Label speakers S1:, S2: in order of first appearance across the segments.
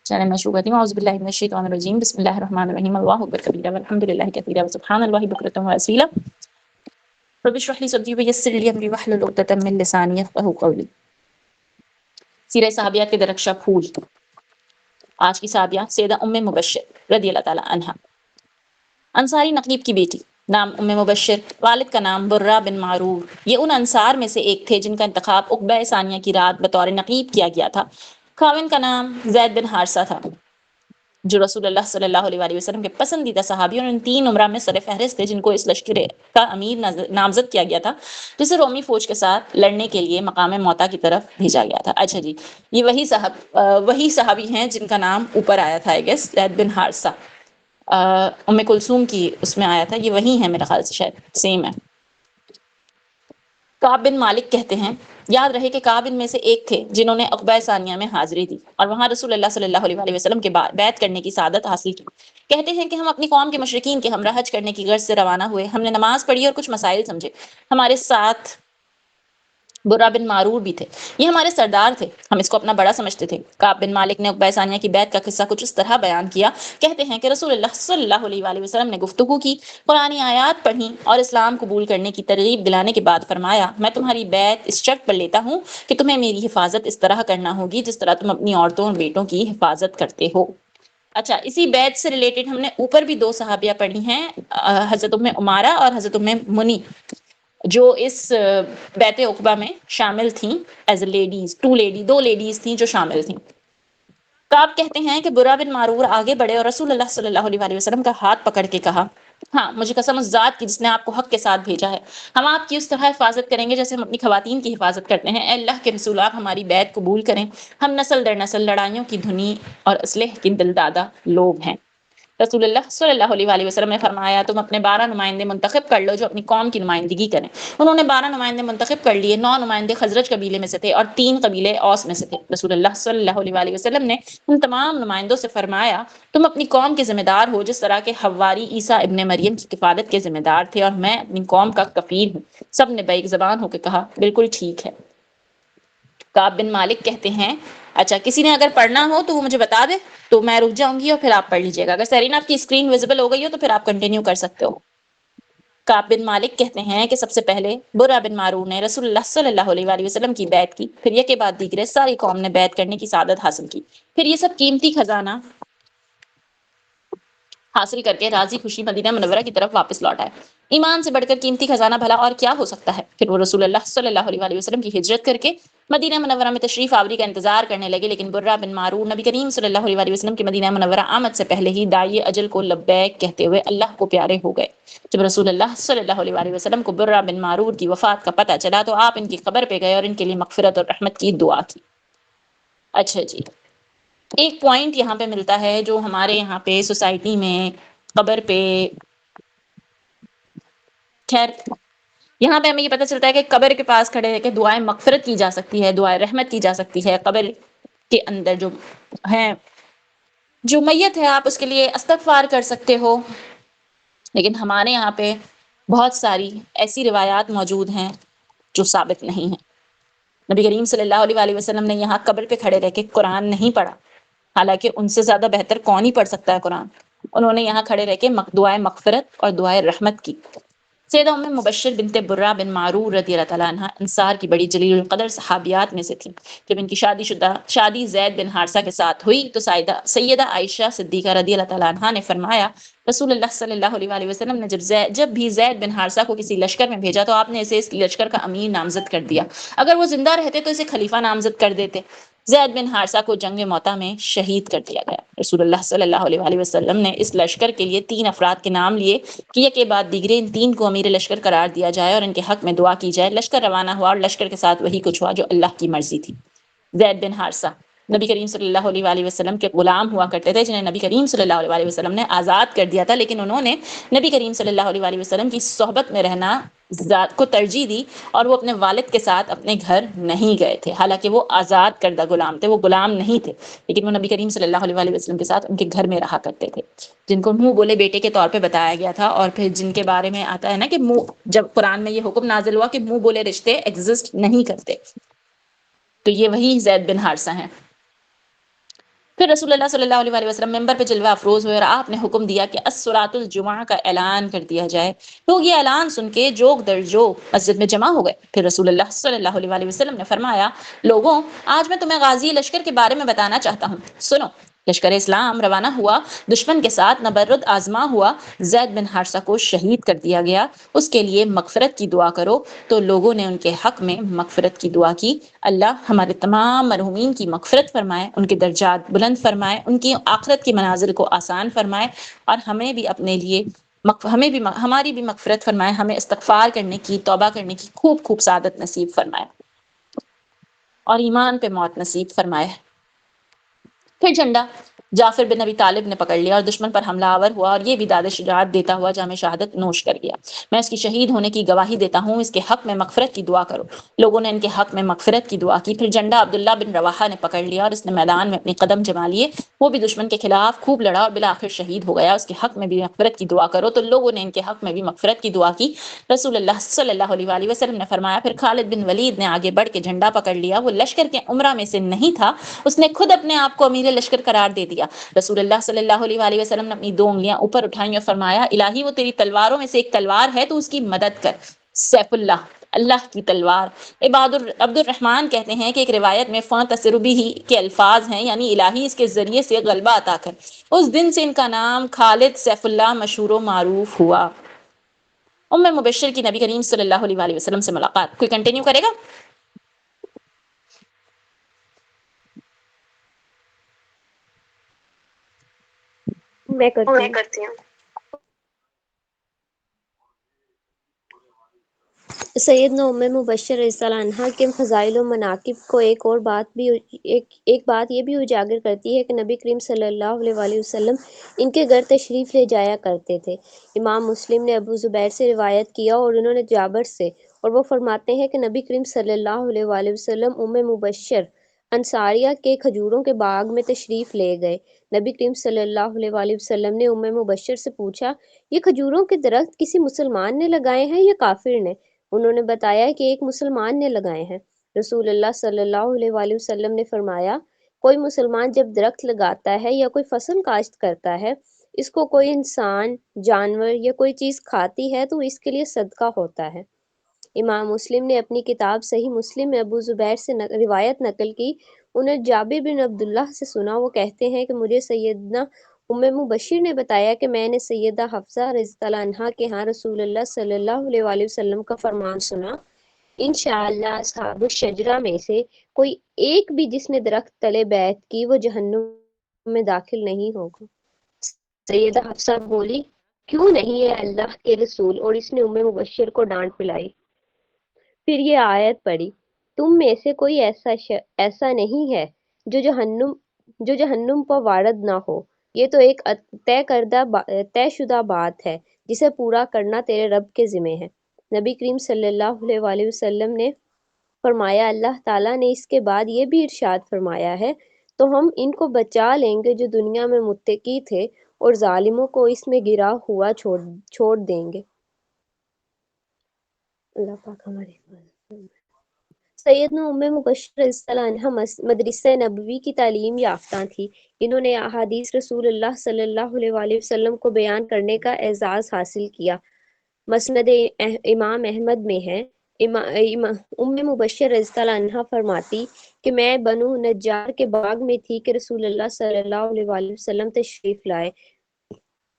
S1: چلیں میں شروع کرتی ہوں. اعوذ باللہ من الشیطان الرجیم. بسم اللہ الرحمن الرحیم. اللہ اکبر کبیرہ والحمد للہ کثیرہ وسبحان اللہ بکرۃ واصیلا. رب اشرح لی صدری ویسر لی امری واحلل عقدۃ من لسانی یفقہوا قولی. سیرہ صحابیات کے درخشاں پھول. آج کی صحابیہ سیدہ ام مبشر رضی اللہ تعالی عنہا. انصاری نقیب کی بیٹی، نام ام مبشر، والد کا نام برہ بن معرور. یہ ان انصار میں سے ایک تھے جن کا انتخاب عقبہ ثانیہ کی رات بطور نقیب کیا گیا تھا. خاوند کا نام زید بن حارثہ تھا جو رسول اللہ صلی اللہ علیہ وآلہ وسلم کے پسندیدہ صحابی اور ان 3 عمرہ میں سر فہرست تھے جن کو اس لشکر کا امیر نامزد کیا گیا تھا جسے رومی فوج کے ساتھ لڑنے کے لیے مقام موتا کی طرف بھیجا گیا تھا. اچھا جی، یہ وہی صحابی ہیں جن کا نام اوپر آیا تھا آئی گیس، زید بن حارثہ. ام کلثوم کی اس میں آیا تھا، یہ وہی ہے میرے خیال سے، شاید سیم ہے. کعب بن مالک کہتے ہیں، یاد رہے کہ کعب ان میں سے ایک تھے جنہوں نے عقبہ ثانیہ میں حاضری دی اور وہاں رسول اللہ صلی اللہ علیہ وآلہ وسلم کے بعد بیعت کرنے کی سعادت حاصل کی. کہتے ہیں کہ ہم اپنی قوم کے مشرکین کے ہمراہ حج کرنے کی غرض سے روانہ ہوئے. ہم نے نماز پڑھی اور کچھ مسائل سمجھے. ہمارے ساتھ برہ بن معرور بھی تھے. یہ ہمارے سردار تھے. ہم اس کو اپنا بڑا سمجھتے تھے. کعب بن مالک نے عقبہ ثانیہ کی بیعت کا قصہ کچھ اس طرح بیان کیا. کہتے ہیں کہ رسول اللہ صلی اللہ علیہ وآلہ وسلم نے گفتگو کی، قرآنی آیات پڑھی اور اسلام قبول کرنے کی ترغیب دلانے کے بعد فرمایا، میں تمہاری بیعت اس شرط پر لیتا ہوں کہ تمہیں میری حفاظت اس طرح کرنا ہوگی جس طرح تم اپنی عورتوں اور بیٹوں کی حفاظت کرتے ہو. اچھا، اسی بیعت سے ریلیٹڈ ہم نے اوپر بھی 2 صحابیہ پڑھی ہیں، حضرت ام عمارہ اور حضرت ام منی، جو اس بیعت عقبہ میں شامل تھیں ایز اے لیڈیز. 2 لیڈیز تھیں جو شامل تھیں. کعب کہتے ہیں کہ برہ بن معرور آگے بڑھے اور رسول اللہ صلی اللہ علیہ وآلہ وسلم کا ہاتھ پکڑ کے کہا، ہاں مجھے قسم اس ذات کی جس نے آپ کو حق کے ساتھ بھیجا ہے، ہم آپ کی اس طرح حفاظت کریں گے جیسے ہم اپنی خواتین کی حفاظت کرتے ہیں. اے اللہ کے رسول، آپ ہماری بیعت قبول کریں. ہم نسل در نسل لڑائیوں کی دھنی اور اسلحے کی دلدادہ لوگ ہیں. رسول اللہ صلی اللہ علیہ وآلہ وسلم نے فرمایا، تم اپنے 12 نمائندے منتخب کر لو جو اپنی قوم کی نمائندگی کریں. انہوں نے 12 نمائندے منتخب کر لیے. 9 نمائندے خزرج قبیلے میں سے تھے اور 3 قبیلے اوس میں سے تھے. رسول اللہ صلی اللہ علیہ وآلہ وسلم نے ان تمام نمائندوں سے فرمایا، تم اپنی قوم کے ذمہ دار ہو جس طرح کے حواری عیسیٰ ابن مریم کی کفالت کے ذمہ دار تھے، اور میں اپنی قوم کا کفیل ہوں. سب نے بیک زبان ہو کے کہا، بالکل ٹھیک ہے. کعب بن مالک کہتے ہیں، اچھا کسی نے اگر پڑھنا ہو تو وہ مجھے بتا دے تو میں رک جاؤں گی اور پھر آپ پڑھ لیجیے گا. اگر سرین آپ کی اسکرین ویزیبل ہو گئی ہو تو پھر آپ کنٹینیو کر سکتے ہو. کعب بن مالک کہتے ہیں کہ سب سے پہلے برہ بن معرور نے رسول اللہ صلی اللہ علیہ وآلہ وسلم کی بیعت کی، پھر یہ کے بعد دیگرے ساری قوم نے بیعت کرنے کی سعادت حاصل کی. پھر یہ سب قیمتی خزانہ حاصل کر کے راضی خوشی مدینہ منورہ کی طرف واپس لوٹ آئے. ایمان سے بڑھ کر قیمتی خزانہ بھلا اور کیا ہو سکتا ہے. پھر وہ رسول اللہ صلی اللہ علیہ وآلہ وسلم کی ہجرت کر کے مدینہ منورہ میں تشریف آوری کا انتظار کرنے لگے، لیکن برہ بن معرور نبی کریم صلی اللہ علیہ وآلہ وسلم کی مدینہ منورہ آمد سے پہلے ہی داعی اجل کو لبیک کہتے ہوئے اللہ کو پیارے ہو گئے. جب رسول اللہ صلی اللہ علیہ وآلہ وسلم کو برہ بن معرور کی وفات کا پتہ چلا تو آپ ان کی قبر پہ گئے اور ان کے لیے مغفرت اور رحمت کی دعا کی. اچھا جی، ایک پوائنٹ یہاں پہ ملتا ہے جو ہمارے یہاں پہ سوسائٹی میں قبر پہ، خیر یہاں پہ ہمیں یہ پتہ چلتا ہے کہ قبر کے پاس کھڑے رہ کے دعائیں مغفرت کی جا سکتی ہے، دعائیں رحمت کی جا سکتی ہے. قبر کے اندر جو ہے، جو میت ہے، آپ اس کے لیے استغفار کر سکتے ہو. لیکن ہمارے یہاں پہ بہت ساری ایسی روایات موجود ہیں جو ثابت نہیں ہیں. نبی کریم صلی اللہ علیہ وآلہ وسلم نے یہاں قبر پہ کھڑے رہ کے قرآن نہیں پڑھا، حالانکہ ان سے زیادہ بہتر کون ہی پڑھ سکتا ہے قرآن. انہوں نے یہاں کھڑے رہ کے دعائیں مغفرت اور دعائیں رحمت کی. سیدہ ام مبشر بنت برہ بن معرور رضی اللہ تعالیٰ عنہ انصار کی بڑی جلیل القدر صحابیات میں سے تھیں. جب ان کی شادی زید بن حارثہ کے ساتھ ہوئی تو سیدہ عائشہ صدیقہ رضی اللہ تعالیٰ عنہ نے فرمایا، رسول اللہ صلی اللہ علیہ وآلہ وسلم نے جب بھی زید بن حارثہ کو کسی لشکر میں بھیجا تو آپ نے اسے اس لشکر کا امیر نامزد کر دیا. اگر وہ زندہ رہتے تو اسے خلیفہ نامزد کر دیتے. زید بن حارثہ کو جنگ موتا میں شہید کر دیا گیا. رسول اللہ صلی اللہ علیہ وآلہ وسلم نے اس لشکر کے لیے 3 افراد کے نام لیے کہ یہ کے بعد دیگرے ان 3 کو امیر لشکر قرار دیا جائے اور ان کے حق میں دعا کی جائے. لشکر روانہ ہوا اور لشکر کے ساتھ وہی کچھ ہوا جو اللہ کی مرضی تھی. زید بن حارثہ نبی کریم صلی اللہ علیہ وآلہ وسلم کے غلام ہوا کرتے تھے جنہیں نبی کریم صلی اللہ علیہ وآلہ وسلم نے آزاد کر دیا تھا، لیکن انہوں نے نبی کریم صلی اللہ علیہ وآلہ وسلم کی صحبت میں رہنا ذات کو ترجیح دی اور وہ اپنے والد کے ساتھ اپنے گھر نہیں گئے تھے. حالانکہ وہ آزاد کردہ غلام تھے، وہ غلام نہیں تھے، لیکن وہ نبی کریم صلی اللہ علیہ وآلہ وسلم کے ساتھ ان کے گھر میں رہا کرتے تھے، جن کو منہ بولے بیٹے کے طور پہ بتایا گیا تھا. اور پھر جن کے بارے میں آتا ہے نا کہ جب قرآن میں یہ حکم نازل ہوا کہ منہ بولے رشتے ایگزسٹ نہیں کرتے، تو یہ وہی زید بن حارثہ ہیں. پھر رسول اللہ صلی اللہ علیہ وسلم ممبر پہ جلوہ افروز ہوئے اور آپ نے حکم دیا کہ الصلاۃ الجمعہ کا اعلان کر دیا جائے۔ لوگ یہ اعلان سن کے جوگ در جو مسجد میں جمع ہو گئے۔ پھر رسول اللہ صلی اللہ علیہ وسلم نے فرمایا، لوگوں، آج میں تمہیں غازی لشکر کے بارے میں بتانا چاہتا ہوں، سنو۔ لشکر اسلام روانہ ہوا، دشمن کے ساتھ نبرد آزما ہوا، زید بن حارثہ کو شہید کر دیا گیا، اس کے لیے مغفرت کی دعا کرو۔ تو لوگوں نے ان کے حق میں مغفرت کی دعا کی۔ اللہ ہمارے تمام مرحومین کی مغفرت فرمائے، ان کے درجات بلند فرمائے، ان کی آخرت کی منازل کو آسان فرمائے، اور ہمیں بھی اپنے لیے ہماری بھی مغفرت فرمائے، ہمیں استغفار کرنے کی، توبہ کرنے کی خوب خوب سعادت نصیب فرمائے اور ایمان پہ موت نصیب فرمائے۔ پھر جھنڈا جعفر بن ابی طالب نے پکڑ لیا اور دشمن پر حملہ آور ہوا، اور یہ بھی داد شجاعت دیتا ہوا جامِ شہادت نوش کر گیا۔ میں اس کی شہید ہونے کی گواہی دیتا ہوں، اس کے حق میں مغفرت کی دعا کرو۔ لوگوں نے ان کے حق میں مغفرت کی دعا کی۔ پھر جھنڈا عبداللہ بن رواحہ نے پکڑ لیا اور اس نے میدان میں اپنے قدم جما لیے، وہ بھی دشمن کے خلاف خوب لڑا اور بالآخر شہید ہو گیا۔ اس کے حق میں بھی مغفرت کی دعا کرو۔ تو لوگوں نے ان کے حق میں بھی مغفرت کی دعا کی۔ رسول اللہ صلی اللہ علیہ وسلم نے فرمایا، پھر خالد بن ولید نے آگے بڑھ کے جھنڈا پکڑ لیا۔ وہ لشکر کے امراء میں سے نہیں تھا، اس نے خود اپنے آپ کو امیر لشکر قرار دے دیا۔ رسول اللہ صلی اللہ علیہ وسلم نے اپنی دو انگلیاں اوپر اٹھائیں اور فرمایا، الہی وہ تیری تلواروں میں سے ایک تلوار ہے، تو اس کی مدد کر۔ سیف اللہ، اللہ کی تلوار۔ عبد الرحمن کہتے ہیں کہ ایک روایت میں فَانْتَصِرُ بِهِ کے الفاظ ہیں، یعنی الہی اس کے ذریعے سے غلبہ عطا کر۔ اس دن سے ان کا نام خالد سیف اللہ مشہور و معروف ہوا۔ ام مبشر کی نبی کریم صلی اللہ علیہ وسلم سے ملاقات، کوئی کنٹینیو کرے گا؟
S2: میں کرتی ہوں۔ سیدنا ام مبشر رضی اللہ عنہا کے فضائل و مناقب کو ایک بات یہ بھی اجاگر کرتی ہے کہ نبی کریم صلی اللہ علیہ وسلم ان کے گھر تشریف لے جایا کرتے تھے۔ امام مسلم نے ابو زبیر سے روایت کیا اور انہوں نے جابر سے، اور وہ فرماتے ہیں کہ نبی کریم صلی اللہ علیہ وسلم ام مبشر انصاریہ کے کھجوروں کے باغ میں تشریف لے گئے۔ نبی کریم صلی اللہ علیہ وسلم نے ام مبشر سے پوچھا، یہ کھجوروں کے درخت کسی مسلمان نے لگائے ہیں یا کافر نے؟ انہوں نے بتایا کہ ایک مسلمان نے لگائے ہیں۔ رسول اللہ صلی اللہ علیہ وسلم نے فرمایا، کوئی مسلمان جب درخت لگاتا ہے یا کوئی فصل کاشت کرتا ہے، اس کو کوئی انسان، جانور یا کوئی چیز کھاتی ہے تو اس کے لیے صدقہ ہوتا ہے۔ امام مسلم نے اپنی کتاب صحیح مسلم میں ابو زبیر سے روایت نقل کی، انہیں جابر بن عبداللہ سے سنا، وہ کہتے ہیں کہ مجھے سیدنا ام مبشر نے بتایا کہ میں نے سیدہ حفصہ رضی اللہ عنہا کے ہاں رسول اللہ صلی اللہ علیہ وسلم کا فرمان سنا، انشاءاللہ اصحاب الشجرہ میں سے کوئی ایک بھی جس نے درخت تلے بیعت کی وہ جہنم میں داخل نہیں ہوگا۔ سیدہ حفصہ بولی، کیوں نہیں ہے اللہ کے رسول، اور اس نے ام مبشر کو ڈانٹ پلائی۔ پھر یہ آیت پڑھی، تم میں سے کوئی ایسا نہیں ہے جو جہنم پر وارد نہ ہو، یہ تو ایک طے شدہ بات ہے جسے پورا کرنا تیرے رب کے ذمہ ہے۔ نبی کریم صلی اللہ علیہ وسلم نے فرمایا، اللہ تعالیٰ نے اس کے بعد یہ بھی ارشاد فرمایا ہے، تو ہم ان کو بچا لیں گے جو دنیا میں متقی تھے اور ظالموں کو اس میں گرا ہوا چھوڑ دیں گے۔ اللہ پاک ہمارے سیدنا ام مبشر رضی اللہ عنہا مدرسہ نبوی کی تعلیم یافتہ تھی۔ انہوں نے احادیث رسول اللہ صلی اللہ علیہ وسلم کو بیان کرنے کا اعزاز حاصل کیا۔ مسند امام احمد میں ہے، ام مبشر رضی اللہ عنہا فرماتی کہ میں بنو نجار کے باغ میں تھی کہ رسول اللہ صلی اللہ علیہ وسلم تشریف لائے۔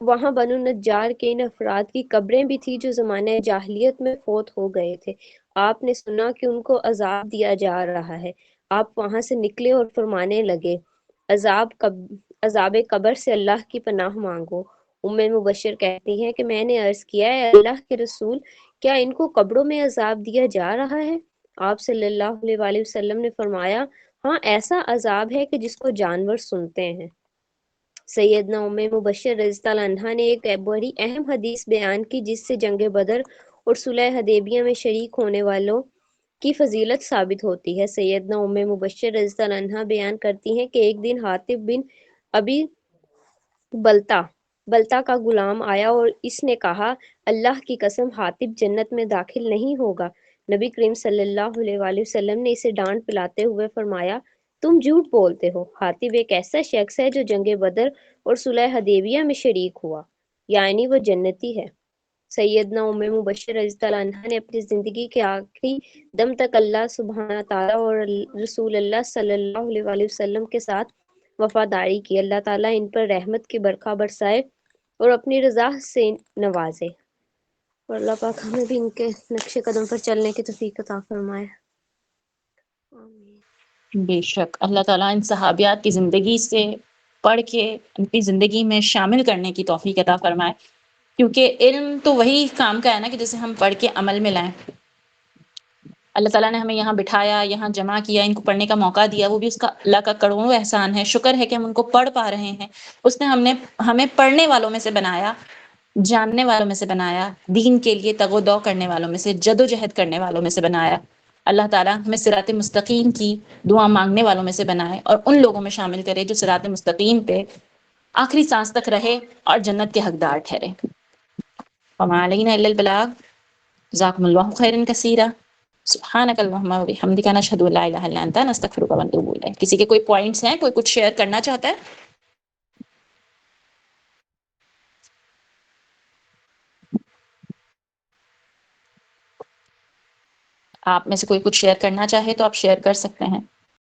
S2: وہاں بنو نجار کے ان افراد کی قبریں بھی تھی جو زمانہ جاہلیت میں فوت ہو گئے تھے۔ آپ نے سنا کہ ان کو عذاب دیا جا رہا ہے، آپ وہاں سے نکلے اور فرمانے لگے، عذاب قبر سے اللہ کی پناہ مانگو۔ ام مبشر کہتی ہیں کہ میں نے عرض کیا، اے اللہ کے رسول، کیا ان کو قبروں میں عذاب دیا جا رہا ہے؟ آپ صلی اللہ علیہ وسلم نے فرمایا، ہاں، ایسا عذاب ہے کہ جس کو جانور سنتے ہیں۔ سیدنا ام مبشر رضی اللہ عنہا نے ایک بڑی اہم حدیث بیان کی جس سے جنگ بدر اور صلح حدیبیہ میں شریک ہونے والوں کی فضیلت ثابت ہوتی ہے۔ سیدنا ام مبشر رضی اللہ عنہا بیان کرتی ہیں کہ ایک دن حاطب بن ابی بلتا کا غلام آیا اور اس نے کہا، اللہ کی قسم حاطب جنت میں داخل نہیں ہوگا۔ نبی کریم صلی اللہ علیہ وسلم نے اسے ڈانٹ پلاتے ہوئے فرمایا، تم جھوٹ بولتے ہو۔ حاتب ایک ایسا شخص ہے جو جنگ بدر اور صلح حدیبیہ میں شریک ہوا، یعنی وہ جنتی ہے۔ سیدنا ام مبشر رضی اللہ عنہا نے اپنی زندگی کے آخری دم تک اللہ سبحانہ تعالیٰ اور رسول اللہ صلی اللہ علیہ وآلہ وسلم کے ساتھ وفاداری کی۔ اللہ تعالیٰ ان پر رحمت کی برکھا برسائے اور اپنی رضا سے نوازے، اور اللہ پاک ہمیں بھی ان کے نقش قدم پر چلنے کی توفیق عطا فرمائے۔ آمین۔
S1: بے شک اللہ تعالیٰ ان صحابیات کی زندگی سے پڑھ کے اپنی زندگی میں شامل کرنے کی توفیق عطا فرمائے، کیونکہ علم تو وہی کام کا ہے نا کہ جسے ہم پڑھ کے عمل میں لائیں۔ اللہ تعالیٰ نے ہمیں یہاں بٹھایا، یہاں جمع کیا، ان کو پڑھنے کا موقع دیا، وہ بھی اس کا اللہ کا کروڑوں احسان ہے۔ شکر ہے کہ ہم ان کو پڑھ پا رہے ہیں۔ اس نے ہمیں پڑھنے والوں میں سے بنایا، جاننے والوں میں سے بنایا، دین کے لیے تگ و دو کرنے والوں میں سے، جد و جہد کرنے والوں میں سے بنایا۔ اللہ تعالیٰ ہمیں صراط مستقیم کی دعا مانگنے والوں میں سے بنائے اور ان لوگوں میں شامل کرے جو صراط مستقیم پہ آخری سانس تک رہے اور جنت کے حقدار ٹھہرے۔ وما علینا الا البلاغ۔ جزاکم اللہ خیرا کثیرا۔ سبحانک اللہم و بحمدک، نشہد ان لا الہ الا انت، نستغفرک و نتوب الیک۔ کسی کے کوئی پوائنٹس ہیں؟ کوئی کچھ شیئر کرنا چاہتا ہے؟ آپ میں سے کوئی کچھ شیئر کرنا چاہے تو آپ شیئر کر سکتے ہیں۔